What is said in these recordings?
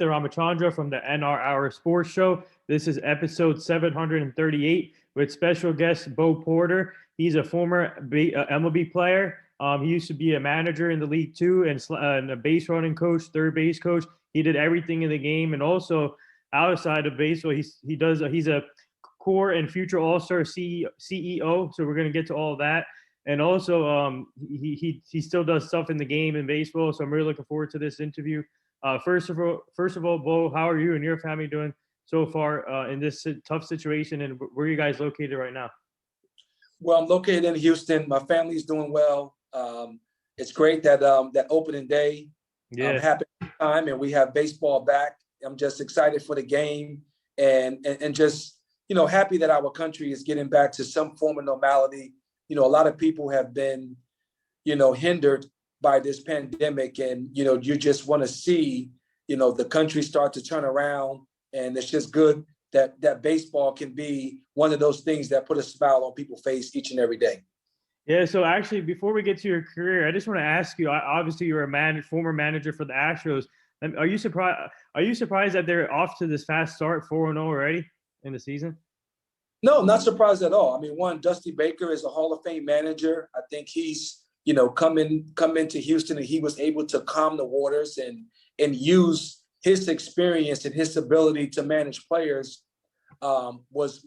Ramachandra from the NR Hour Sports Show. This is episode 738 with special guest Bo Porter. He's a former MLB player. He used to be a manager in the league too, and a base running coach, third base coach. He did everything in the game, and also outside of baseball, he's a core and future All-Star CEO. So we're gonna get to all of that. And also, he still does stuff in the game in baseball. So I'm really looking forward to this interview. First of all, Bo, how are you and your family doing so far in this tough situation? And where are you guys located right now? Well, I'm located in Houston. My family's doing well. It's great that that opening day happened time, and we have baseball back. I'm just excited for the game, and just happy that our country is getting back to some form of normality. A lot of people have been hindered by this pandemic, and you just want to see the country start to turn around, and it's just good that baseball can be one of those things that put a smile on people's face each and every day. Yeah, so actually, before we get to your career, I just want to ask you. Obviously, you're a former manager for the Astros. Are you surprised that they're off to this fast start, 4-0 already in the season? No, not surprised at all. I mean, Dusty Baker is a Hall of Fame manager. I think he's come into Houston, and he was able to calm the waters and use his experience and his ability to manage players. Was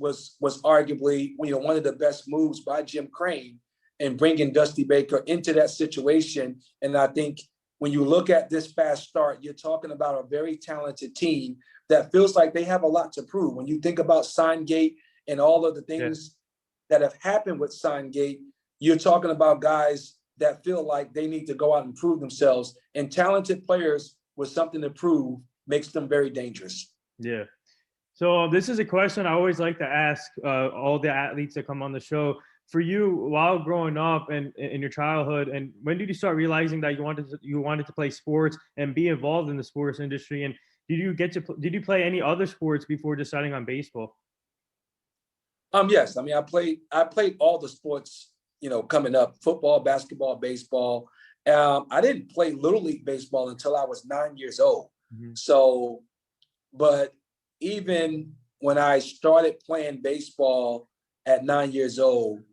arguably one of the best moves by Jim Crane in bringing Dusty Baker into that situation. And I think when you look at this fast start, you're talking about a very talented team that feels like they have a lot to prove. When you think about Signgate and all of the things that have happened with Signgate, you're talking about guys that feel like they need to go out and prove themselves. And talented players with something to prove makes them very dangerous. Yeah. So this is a question I always like to ask all the athletes that come on the show. For you, while growing up and in your childhood, and when did you start realizing that you wanted to play sports and be involved in the sports industry? And did you play any other sports before deciding on baseball? Yes. I mean, I played all the sports, coming up: football, basketball, baseball. I didn't play Little League baseball until I was 9 years old. Mm-hmm. So, but even when I started playing baseball at 9 years old,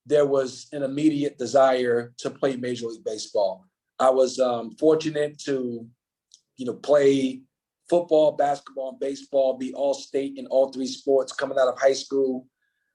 there was an immediate desire to play Major League Baseball. I was fortunate to, play football, basketball, and baseball, be all-state in all three sports coming out of high school.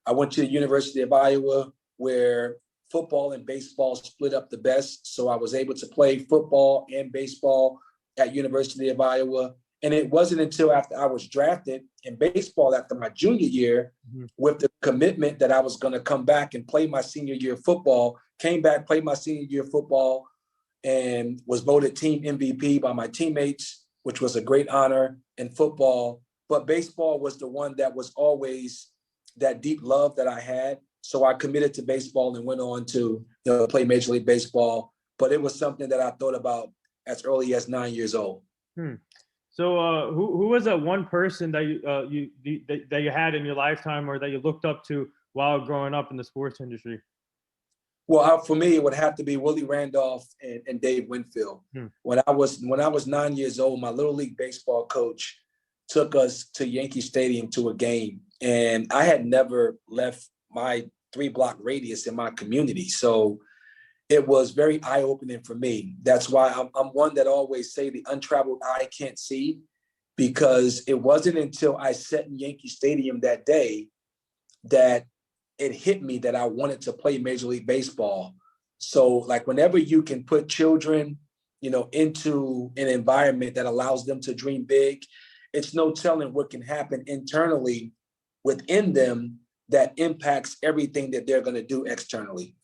I went to the University of Iowa, where football and baseball split up the best. So I was able to play football and baseball at University of Iowa. And it wasn't until after I was drafted in baseball after my junior year, with the commitment that I was going to come back and play my senior year of football, came back, played my senior year of football, and was voted team MVP by my teammates, which was a great honor in football. But baseball was the one that was always that deep love that I had. So I committed to baseball and went on to play Major League Baseball. But it was something that I thought about as early as 9 years old. So who was that one person that you had in your lifetime, or that you looked up to while growing up in the sports industry? Well, for me, it would have to be Willie Randolph and Dave Winfield. When I was 9 years old, my Little League baseball coach took us to Yankee Stadium to a game, and I had never left my 3-block radius in my community. So it was very eye-opening for me. That's why I'm one that always say the untraveled eye can't see, because it wasn't until I sat in Yankee Stadium that day that it hit me that I wanted to play Major League Baseball. So like whenever you can put children, into an environment that allows them to dream big, it's no telling what can happen internally within them that impacts everything that they're going to do externally.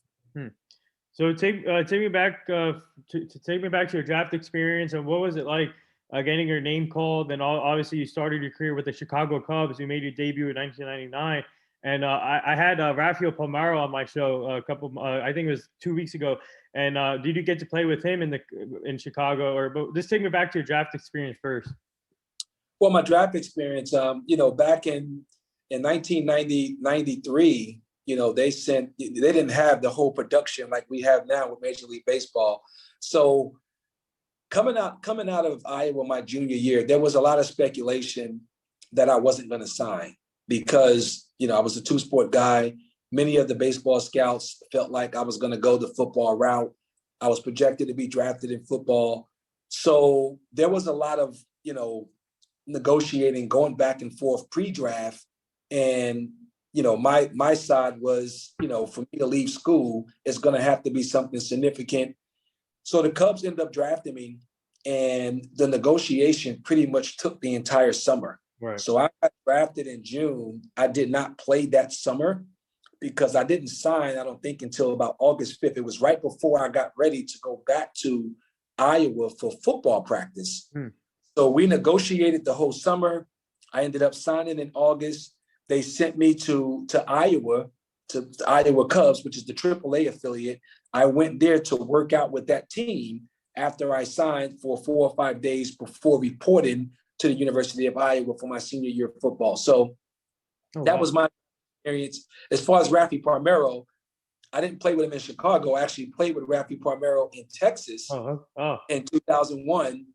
So take me back to your draft experience, and what was it like getting your name called? And obviously you started your career with the Chicago Cubs. You made your debut in 1999, and I had Rafael Palmeiro on my show I think it was 2 weeks ago. And did you get to play with him in Chicago? But just take me back to your draft experience first. Well, my draft experience, back in 1993. They didn't have the whole production like we have now with Major League Baseball. So coming out of Iowa my junior year, there was a lot of speculation that I wasn't going to sign because, I was a two-sport guy. Many of the baseball scouts felt like I was going to go the football route. I was projected to be drafted in football. So there was a lot of, negotiating, going back and forth pre-draft. And, my side was, for me to leave school, it's going to have to be something significant. So the Cubs ended up drafting me, and the negotiation pretty much took the entire summer. Right. So I got drafted in June. I did not play that summer because I didn't sign, I don't think, until about August 5th. It was right before I got ready to go back to Iowa for football practice. So we negotiated the whole summer. I ended up signing in August. They sent me to Iowa, to the Iowa Cubs, which is the AAA affiliate. I went there to work out with that team after I signed for 4 or 5 days before reporting to the University of Iowa for my senior year of football. So that was my experience. As far as Rafi Palmeiro, I didn't play with him in Chicago. I actually played with Rafi Palmeiro in Texas in 2001.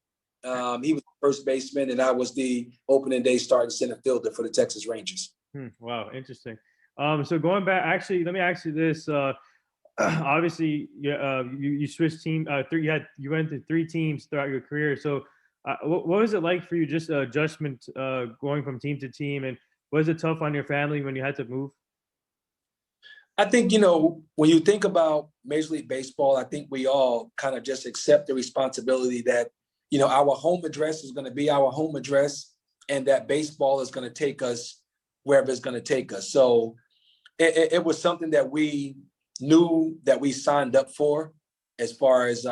He was the first baseman, and I was the opening day starting center fielder for the Texas Rangers. Wow, interesting. So going back, actually, let me ask you this. Obviously, you switched team. You went to 3 teams throughout your career. So what was it like for you, just adjustment going from team to team? And was it tough on your family when you had to move? I think, when you think about Major League Baseball, I think we all kind of just accept the responsibility that, our home address is going to be our home address, and that baseball is going to take us wherever it's going to take us. So it was something that we knew that we signed up for, as far as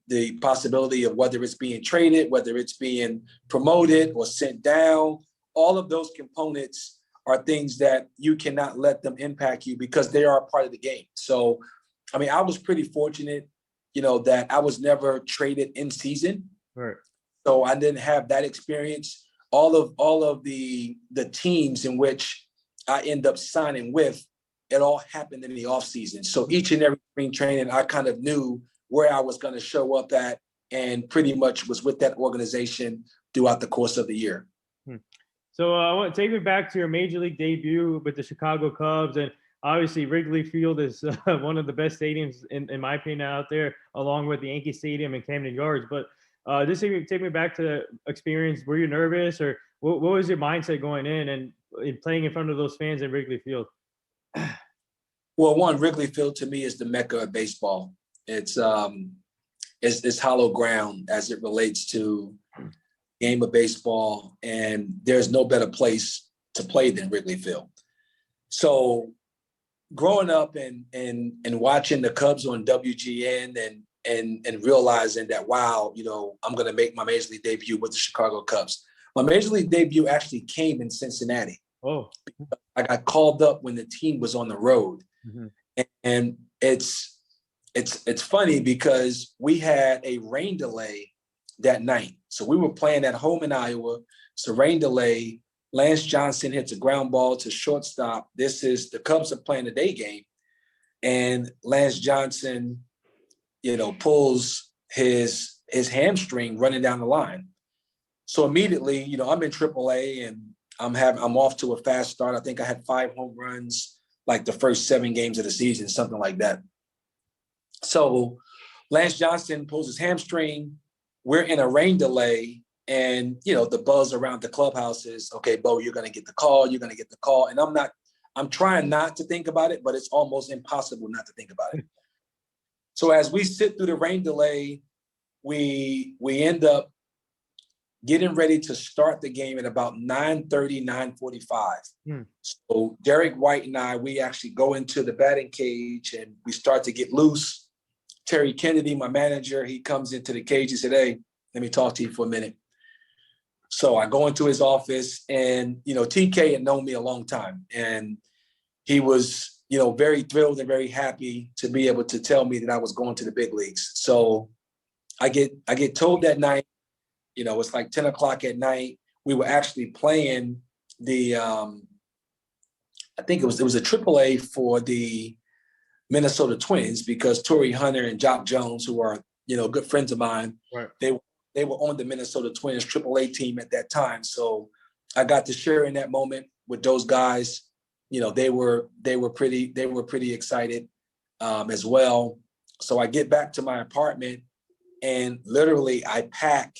the possibility of whether it's being traded, whether it's being promoted or sent down. All of those components are things that you cannot let them impact you because they are a part of the game. So, I was pretty fortunate, that I was never traded in season. Right. So I didn't have that experience. All of the teams in which I end up signing with, it all happened in the off season. So each and every spring training, I kind of knew where I was going to show up at, and pretty much was with that organization throughout the course of the year. So I want to take me back to your major league debut with the Chicago Cubs, and obviously Wrigley Field is one of the best stadiums in my opinion out there, along with the Yankee Stadium and Camden Yards. But just take me back to the experience. Were you nervous, or what was your mindset going in and playing in front of those fans in Wrigley Field? Well, one, Wrigley Field to me is the mecca of baseball. It's hollow ground as it relates to game of baseball, and there's no better place to play than Wrigley Field. So growing up and watching the Cubs on WGN and realizing that, wow, I'm going to make my major league debut with the Chicago Cubs. My major league debut actually came in Cincinnati. Oh, I got called up when the team was on the road. And it's funny because we had a rain delay that night. So we were playing at home in Iowa. It's a rain delay. Lance Johnson hits a ground ball to shortstop. The Cubs are playing the day game. And Lance Johnson, pulls his hamstring running down the line. So immediately, I'm in AAA and I'm off to a fast start. I think I had 5 home runs, like the first 7 games of the season, something like that. So Lance Johnson pulls his hamstring. We're in a rain delay, and the buzz around the clubhouse is, okay, Bo, you're going to get the call. You're going to get the call. And I'm trying not to think about it, but it's almost impossible not to think about it. So as we sit through the rain delay, we end up getting ready to start the game at about 9:30, 9:45. So Derek White and I, we actually go into the batting cage and we start to get loose. Terry Kennedy, my manager, he comes into the cage. He said, hey, let me talk to you for a minute. So I go into his office, and, TK had known me a long time. And he was, very thrilled and very happy to be able to tell me that I was going to the big leagues. So I get told that night, it's like 10 o'clock at night. We were actually playing the, I think it was a AAA for the Minnesota Twins, because Torrey Hunter and Jock Jones, who are good friends of mine. Right. They were on the Minnesota Twins AAA team at that time. So I got to share in that moment with those guys. They were pretty excited as well. So I get back to my apartment and literally I pack.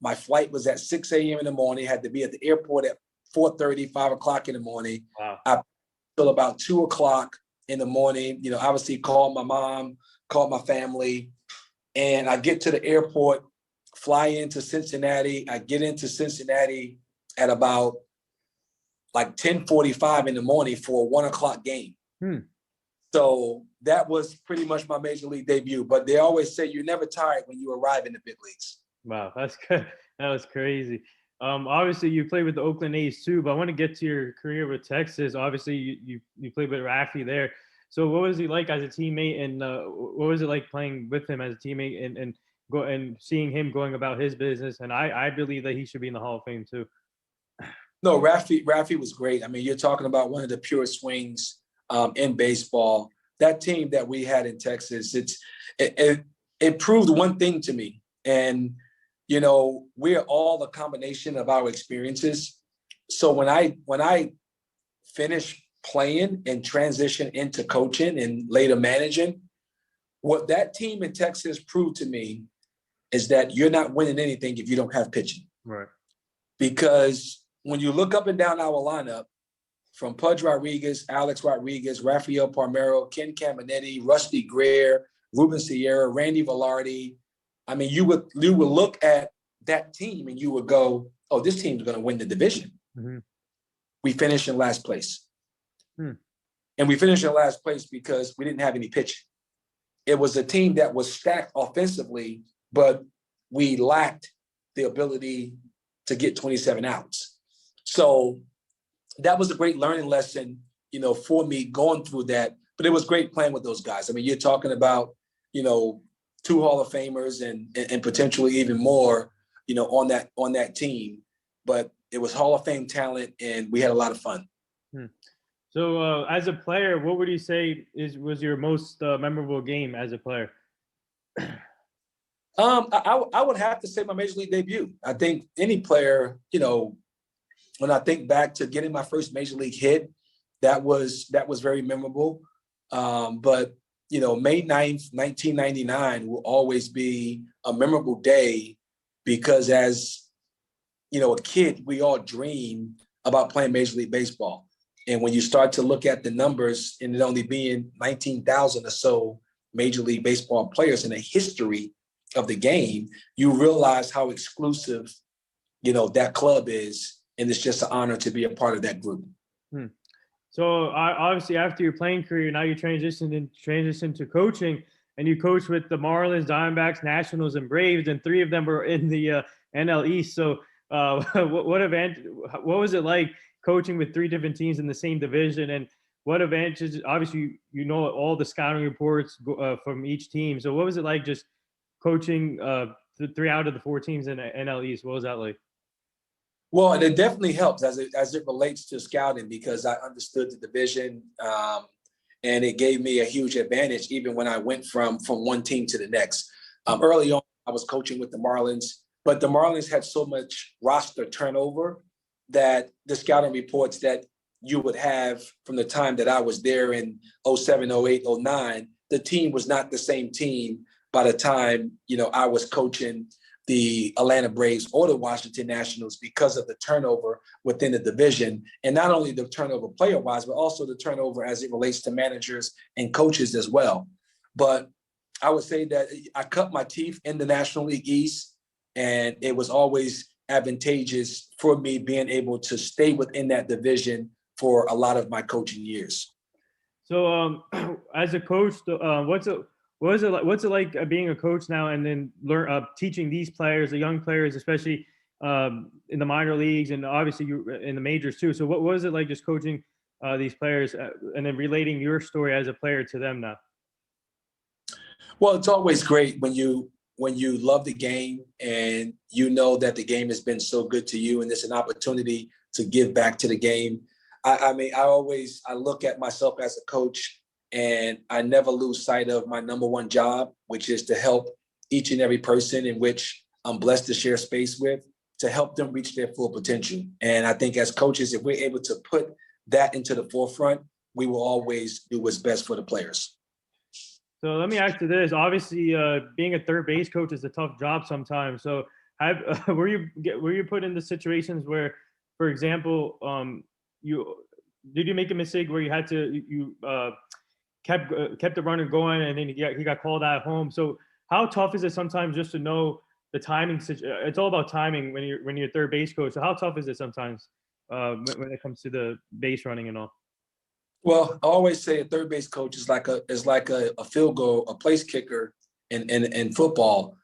My flight was at 6 a.m. in the morning, had to be at the airport at 4:30, 5 o'clock in the morning. Wow. I till about 2 o'clock in the morning, obviously called my mom, called my family, and I get to the airport, fly into Cincinnati. I get into Cincinnati at about like 10:45 in the morning for a 1 o'clock game. So that was pretty much my major league debut. But they always say you're never tired when you arrive in the big leagues. Wow, that's good. That was crazy. Obviously, you played with the Oakland A's too, but I want to get to your career with Texas. Obviously, you played with Rafi there. So, what was he like as a teammate, and what was it like playing with him as a teammate, and seeing him going about his business? And I believe that he should be in the Hall of Fame too. No, Rafi was great. I mean, you're talking about one of the purest swings in baseball. That team that we had in Texas, it proved one thing to me. And, we're all a combination of our experiences. So when I finished playing and transitioned into coaching and later managing, what that team in Texas proved to me is that you're not winning anything if you don't have pitching. Right. Because when you look up and down our lineup, from Pudge Rodriguez, Alex Rodriguez, Rafael Palmeiro, Ken Caminetti, Rusty Greer, Ruben Sierra, Randy Velarde, I mean, you would look at that team and you would go, oh, this team's going to win the division. Mm-hmm. We finished in last place. And we finished in last place because we didn't have any pitching. It was a team that was stacked offensively, but we lacked the ability to get 27 outs. So that was a great learning lesson, for me going through that. But it was great playing with those guys. I mean, you're talking about, 2 Hall of Famers and potentially even more, on that team. But it was Hall of Fame talent, and we had a lot of fun. So, as a player, what would you say was your most memorable game as a player? I would have to say my major league debut. I think any player, when I think back to getting my first major league hit, that was very memorable. But May 9th, 1999 will always be a memorable day because as a kid, we all dream about playing Major League Baseball. And when you start to look at the numbers and it only being 19,000 or so Major League Baseball players in the history of the game, you realize how exclusive, that club is. And it's just an honor to be a part of that group. So obviously after your playing career, now you transitioned to coaching, and you coached with the Marlins, Diamondbacks, Nationals, and Braves, and 3 of them were in the NL East. So what was it like coaching with 3 different teams in the same division, and what advantages? Obviously, all the scouting reports from each team. So what was it like just coaching 3 out of the 4 teams in NL East? What was that like? Well, it definitely helps as it relates to scouting because I understood the division, and it gave me a huge advantage even when I went from one team to the next. Early on, I was coaching with the Marlins, but the Marlins had so much roster turnover that the scouting reports that you would have from the time that I was there in 07, 08, 09, the team was not the same team by the time, I was coaching the Atlanta Braves or the Washington Nationals because of the turnover within the division. And not only the turnover player-wise, but also the turnover as it relates to managers and coaches as well. But I would say that I cut my teeth in the National League East, and it was always advantageous for me being able to stay within that division for a lot of my coaching years. So as a coach, what's it like being a coach now and then teaching these players, the young players, especially in the minor leagues and obviously you in the majors too. So what was it like just coaching these players and then relating your story as a player to them now? Well, it's always great when you love the game and that the game has been so good to you and it's an opportunity to give back to the game. I look at myself as a coach and I never lose sight of my number one job, which is to help each and every person in which I'm blessed to share space with to help them reach their full potential. And I think as coaches, if we're able to put that into the forefront, we will always do what's best for the players. So let me ask you this. Obviously, being a third base coach is a tough job sometimes. So were you put into situations where, for example, did you make a mistake where you had to kept the runner going and then he got called out home? So how tough is it sometimes just to know the timing? It's all about timing when you're third base coach. So how tough is it sometimes when it comes to the base running and all? Well, I always say a third base coach is like a field goal, a place kicker in football.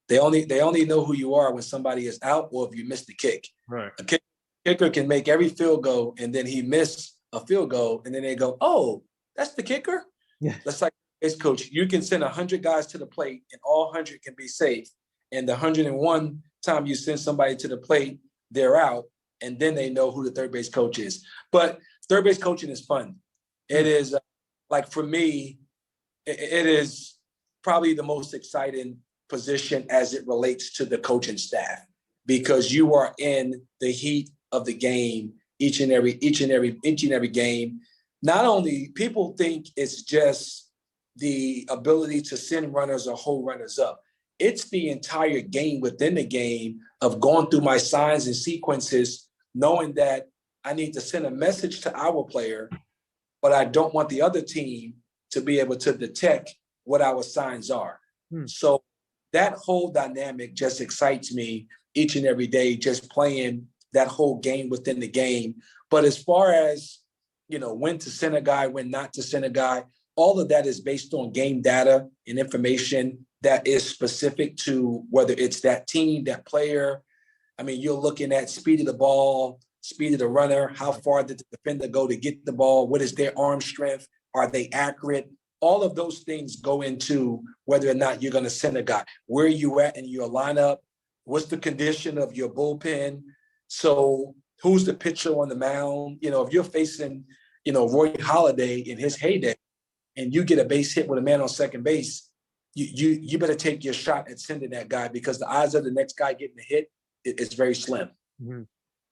They only know who you are when somebody is out or if you miss the kick. Right. A kicker can make every field goal and then he miss a field goal and then they go, oh, that's the kicker? Yeah. That's like base coach. You can send 100 guys to the plate and all 100 can be safe. And the 101 time you send somebody to the plate, they're out. And then they know who the third base coach is. But third base coaching is fun. It is like for me, it is probably the most exciting position as it relates to the coaching staff, because you are in the heat of the game each and every game. Not only people think it's just the ability to send runners or hold runners up. It's the entire game within the game of going through my signs and sequences, knowing that I need to send a message to our player, but I don't want the other team to be able to detect what our signs are. So that whole dynamic just excites me each and every day, just playing that whole game within the game. But as far as, when to send a guy, when not to send a guy, all of that is based on game data and information that is specific to whether it's that team, that player. I mean, you're looking at speed of the ball, speed of the runner, how far did the defender go to get the ball, what is their arm strength, are they accurate? All of those things go into whether or not you're going to send a guy. Where are you at in your lineup? What's the condition of your bullpen? So who's the pitcher on the mound? If you're facing, Roy Halladay in his heyday and you get a base hit with a man on second base, you better take your shot at sending that guy, because the odds of the next guy getting a hit is very slim. Mm-hmm.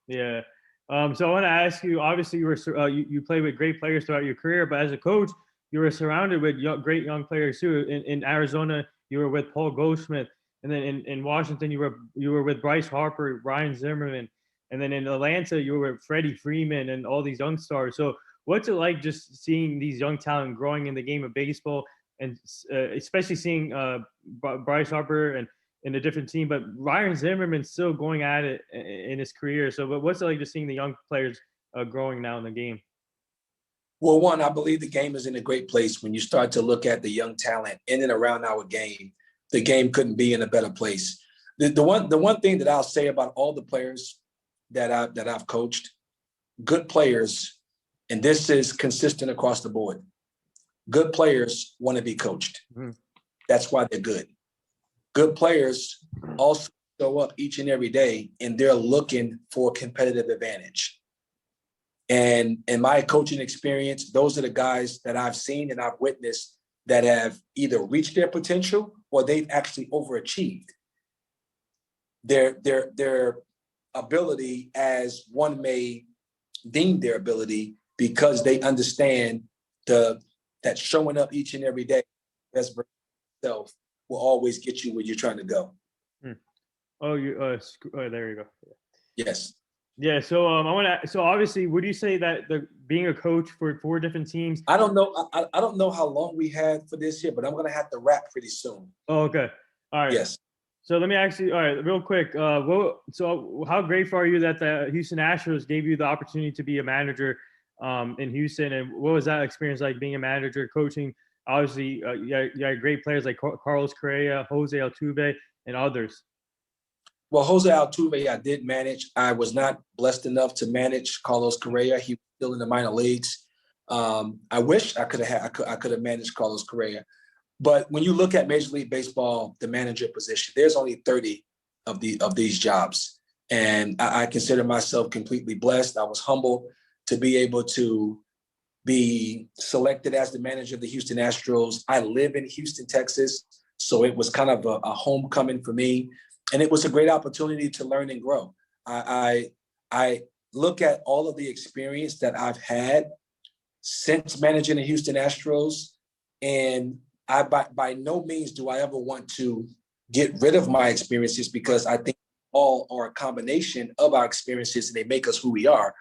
Yeah. So I want to ask you, obviously you played with great players throughout your career, but as a coach, you were surrounded with great young players too. In Arizona, you were with Paul Goldschmidt, and then in Washington, you were with Bryce Harper, Ryan Zimmerman, and then in Atlanta, you were with Freddie Freeman and all these young stars. So what's it like just seeing these young talent growing in the game of baseball, and especially seeing Bryce Harper and in a different team, but Ryan Zimmerman's still going at it in his career. So, but what's it like just seeing the young players growing now in the game? Well, one, I believe the game is in a great place when you start to look at the young talent in and around our game. The game couldn't be in a better place. The one thing that I'll say about all the players that I've coached, good players, and this is consistent across the board. Good players want to be coached. Mm-hmm. That's why they're good. Good players also show up each and every day, and they're looking for competitive advantage. And in my coaching experience, those are the guys that I've seen and I've witnessed that have either reached their potential or they've actually overachieved their ability, as one may deem their ability, because they understand that showing up each and every day, best version of yourself, will always get you where you're trying to go. Oh, there you go. Yes. Yeah. So So obviously, would you say that being a coach for 4 different teams? I don't know. I don't know how long we had for this here, but I'm going to have to wrap pretty soon. Oh, okay. All right. Yes. So let me ask you, all right, real quick. So how grateful are you that the Houston Astros gave you the opportunity to be a manager in Houston? And what was that experience like, being a manager, coaching? Obviously, you had great players like Carlos Correa, Jose Altuve, and others. Well, Jose Altuve, I did manage. I was not blessed enough to manage Carlos Correa. He was still in the minor leagues. I wish I could have managed Carlos Correa. But when you look at Major League Baseball, the manager position, there's only 30 of these jobs. And I consider myself completely blessed. I was humbled to be able to be selected as the manager of the Houston Astros. I live in Houston, Texas. So it was kind of a homecoming for me, and it was a great opportunity to learn and grow. I look at all of the experience that I've had since managing the Houston Astros, and I by no means do I ever want to get rid of my experiences, because I think all are a combination of our experiences and they make us who we are.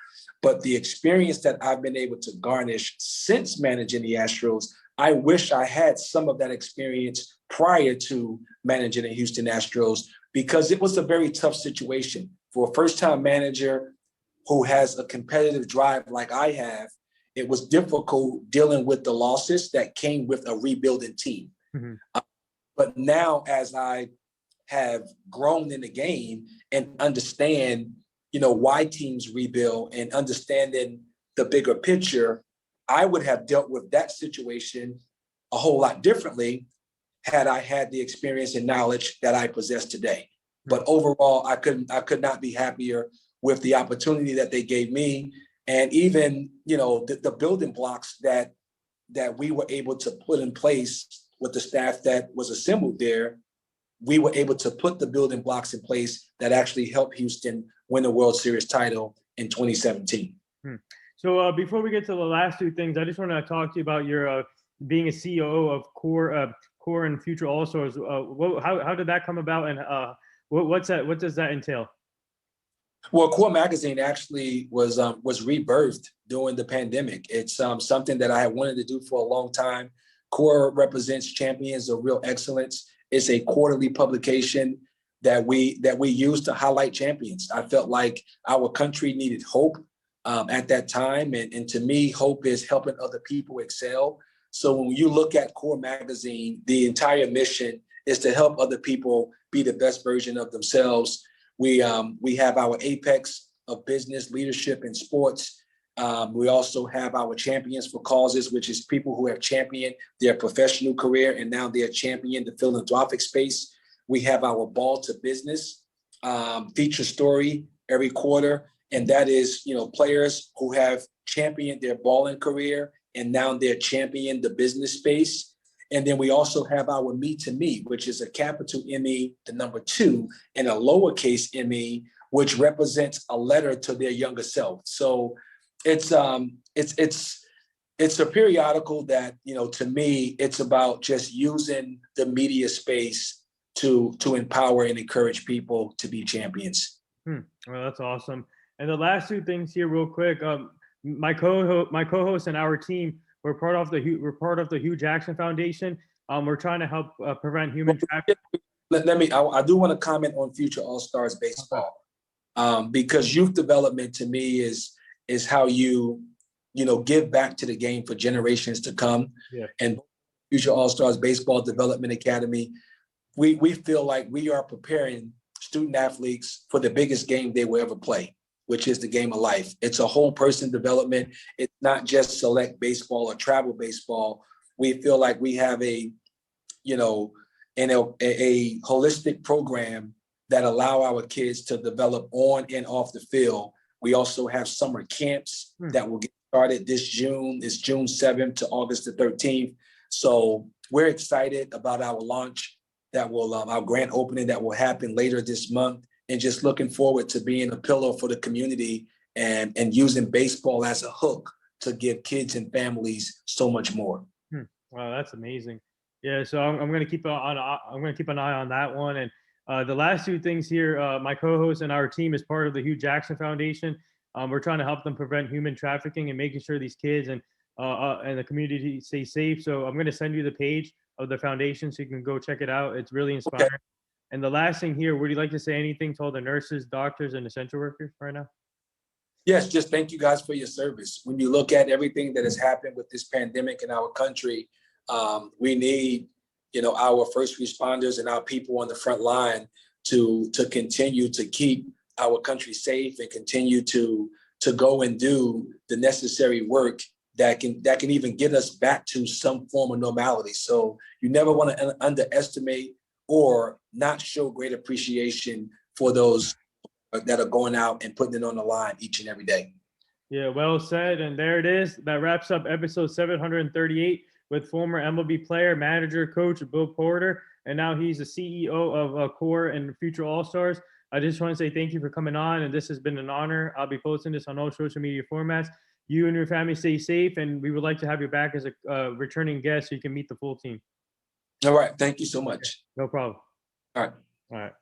But the experience that I've been able to garnish since managing the Astros, I wish I had some of that experience prior to managing the Houston Astros, because it was a very tough situation for a first-time manager who has a competitive drive like I have. It was difficult dealing with the losses that came with a rebuilding team. Mm-hmm. But now, as I have grown in the game and understand, why teams rebuild and understanding the bigger picture, I would have dealt with that situation a whole lot differently had I had the experience and knowledge that I possess today. But overall, I could not be happier with the opportunity that they gave me, and even the building blocks that we were able to put in place with the staff that was assembled there. We were able to put the building blocks in place that actually helped Houston win the World Series title in 2017. So before we get to the last two things, I just want to talk to you about your being a CEO of Core and Future AllStars. How did that come about, and what does that entail? Well, Core Magazine actually was rebirthed during the pandemic. It's something that I had wanted to do for a long time. Core represents champions of real excellence. It's a quarterly publication that we use to highlight champions. I felt like our country needed hope at that time, and to me, hope is helping other people excel. So when you look at Core Magazine, the entire mission is to help other people be the best version of themselves. We have our apex of business, leadership, and sports. We also have our champions for causes, which is people who have championed their professional career and now they're championed the philanthropic space. We have our ball to business feature story every quarter, and that is players who have championed their balling career and now they're championing the business space. And then we also have our Me to Me, which is a capital M-E, the number 2, and a lowercase m-e, which represents a letter to their younger self. So it's a periodical that, to me, it's about just using the media space to empower and encourage people to be champions. Well, that's awesome. And the last two things here, real quick. My co-host and our team, we're part of the Hugh Jackson Foundation. We're trying to help prevent human trafficking. I do want to comment on Future AllStars Baseball, because youth development to me is how you give back to the game for generations to come. Yeah. And Future AllStars Baseball Development Academy, we feel like we are preparing student athletes for the biggest game they will ever play, which is the game of life. It's a whole person development. It's not just select baseball or travel baseball. We feel like we have a holistic program that allow our kids to develop on and off the field. We also have summer camps that will get started this June. It's June 7th to August the 13th. So we're excited about our launch our grand opening that will happen later this month, and just looking forward to being a pillar for the community and using baseball as a hook to give kids and families so much more. Wow, that's amazing. Yeah, so I'm going to keep an eye on that one. And the last two things here, my co-host and our team is part of the Hugh Jackson Foundation. We're trying to help them prevent human trafficking and making sure these kids and the community stay safe. So I'm going to send you the page of the foundation so you can go check it out. It's really inspiring. Okay. And the last thing here, would you like to say anything to all the nurses, doctors, and essential workers right now? Yes, just thank you guys for your service. When you look at everything that has happened with this pandemic in our country, we need, our first responders and our people on the front line to continue to keep our country safe and continue to go and do the necessary work that can even get us back to some form of normality. So you never want to underestimate or not show great appreciation for those that are going out and putting it on the line each and every day. Yeah, well said. And there it is. That wraps up episode 738 with former MLB player, manager, coach Bill Porter, and now he's the CEO of Core and future All-Stars. I just want to say thank you for coming on, and this has been an honor. I'll be posting this on all social media formats. You and your family stay safe, and we would like to have you back as a returning guest so you can meet the full team. All right. Thank you so much. No problem. All right. All right.